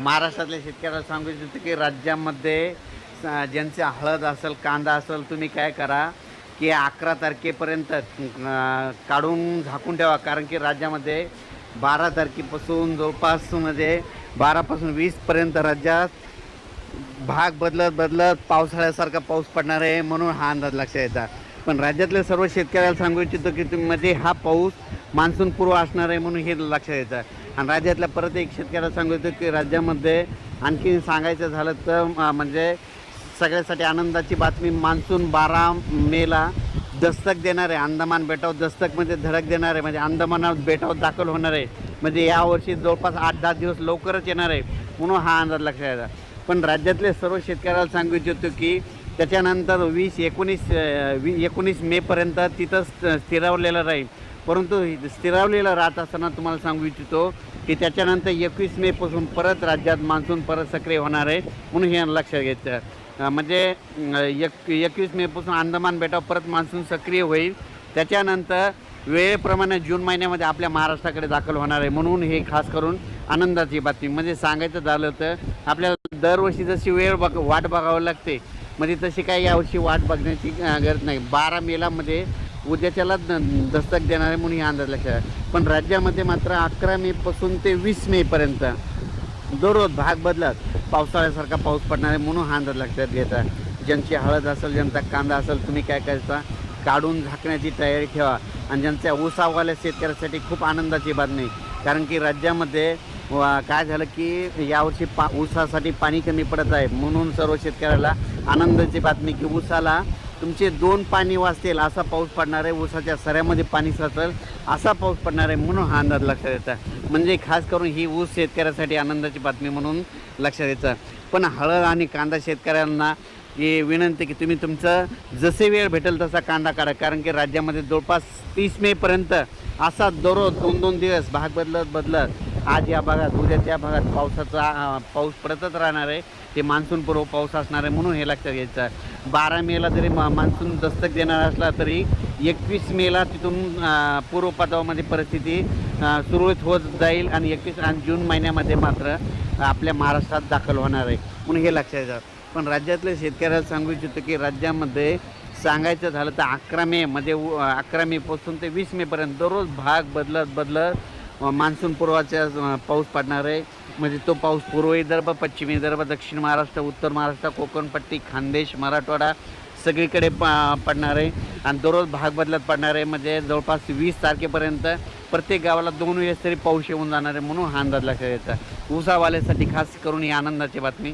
महाराष्ट्रातल्या शेतकऱ्याला सांगू इच्छितो की राज्यामध्ये ज्यांचे हळद असेल, कांदा असेल, तुम्ही काय करा की 11 तारखेपर्यंत काढून झाकून ठेवा. कारण की राज्यामध्ये 12 तारखेपासून जवळपास म्हणजे 12पासून 20पर्यंत राज्यात भाग बदलत बदलत पावसाळ्यासारखा पाऊस पडणार आहे, म्हणून हा अंदाज लक्षात येतात. पण राज्यातल्या सर्व शेतकऱ्याला सांगू इच्छितो की मध्ये हा पाऊस मान्सूनपूर्व असणार आहे, म्हणून हे लक्षात येतं. आणि राज्यातल्या परत एक शेतकऱ्याला सांगू इच्छितो की राज्यामध्ये आणखी सांगायचं झालं तर म्हणजे सगळ्यासाठी आनंदाची बातमी, मान्सून 12 मेला दस्तक देणार आहे. अंदमान बेटावर दस्तक म्हणजे धडक देणार आहे, म्हणजे अंदमानावर बेटावर दाखल होणार आहे. म्हणजे यावर्षी जवळपास 8-10 दिवस लवकरच येणार आहे, म्हणून हा अंदाज लक्षात येतात. पण राज्यातले सर्व शेतकऱ्याला सांगू इच्छितो की त्याच्यानंतर 19 मेपर्यंत तिथं स्थिरावलेलं राहील. परंतु स्थिरावलेलं राहत असताना तुम्हाला सांगू इच्छितो की त्याच्यानंतर 21 मेपासून परत राज्यात मान्सून परत सक्रिय होणार आहे, म्हणून हे लक्षात घ्यायचं. म्हणजे 21 मेपासून अंदमान बेटावर परत मान्सून सक्रिय होईल. त्याच्यानंतर वेळेप्रमाणे जून महिन्यामध्ये आपल्या महाराष्ट्राकडे दाखल होणार आहे, म्हणून हे खास करून आनंदाची बातमी. म्हणजे सांगायचं झालं तर आपल्याला दरवर्षी जशी वाट बघावं लागते, म्हणजे तशी काही यावर्षी वाट बघण्याची गरज नाही. 12 मेला मध्ये उद्याच्याला दस्तक देणार आहे, म्हणून हे अंदाज लक्षात आहे. पण राज्यामध्ये मात्र 11 मेपासून ते 20 मेपर्यंत दररोज भाग बदलत पावसाळ्यासारखा पाऊस पडणार आहे, म्हणून हा अंदाज लक्षात घ्यायचा. ज्यांची हळद असेल, ज्यांचा कांदा असेल, तुम्ही काय करायचा, काढून झाकण्याची तयारी ठेवा. आणि ज्यांच्या ऊसावाल्या शेतकऱ्यासाठी खूप आनंदाची बातमी, कारण की राज्यामध्ये काय झालं की यावर्षी ऊसासाठी पाणी कमी पडत आहे, म्हणून सर्व शेतकऱ्याला आनंदाची बातमी की ऊसाला तुमचे 2 पाणी वाचतील असा पाऊस पडणार आहे. ऊसाच्या सऱ्यामध्ये पाणी साचेल असा पाऊस पडणार आहे, म्हणून हा अंदाज लक्षात येतात. म्हणजे खास करून ही ऊस शेतकऱ्यासाठी आनंदाची बातमी म्हणून लक्षात येतं. पण हळद आणि कांदा शेतकऱ्यांना ही विनंती की तुम्ही तुमचं जसे वेळ भेटेल तसा कांदा काढा. कारण की राज्यामध्ये जवळपास 30 मेपर्यंत असा दररोज 2-2 दिवस भाग बदलत आज या भागात उद्या त्या भागात पाऊस पडतच राहणार आहे. ते मान्सूनपूर्व पाऊस असणार आहे, म्हणून हे लक्षात घ्यायचं. 12 मेला जरी मान्सून दस्तक देणार असला तरी 21 मेला तिथून पूर्वपदामध्ये परिस्थिती सुरळीत होत जाईल आणि 21 आणि जून महिन्यामध्ये मात्र आपल्या महाराष्ट्रात दाखल होणार आहे, म्हणून हे लक्षात येतं. पण राज्यातल्या शेतकऱ्याला सांगू इच्छितो की राज्यामध्ये सांगायचं झालं तर 11 मेपासून ते 20 मेपर्यंत दररोज भाग बदलत मान्सून पूर्वाचा पाऊस पडणार आहे. म्हणजे तो पाऊस पूर्व विदर्भ, पश्चिम विदर्भ, दक्षिण महाराष्ट्र, उत्तर महाराष्ट्र, कोकणपट्टी, खानदेश, मराठवाडा सगळीकडे पडणार आहे आणि दररोज भाग बदलत पडणार आहे. म्हणजे जवळपास 20 तारखेपर्यंत प्रत्येक गावाला 2 वेळेस तरी पाऊस येऊन जाणार आहे, म्हणून हा अंदाज लक्षात येतात. ऊसावाल्यासाठी खास करून ही आनंदाची बातमी.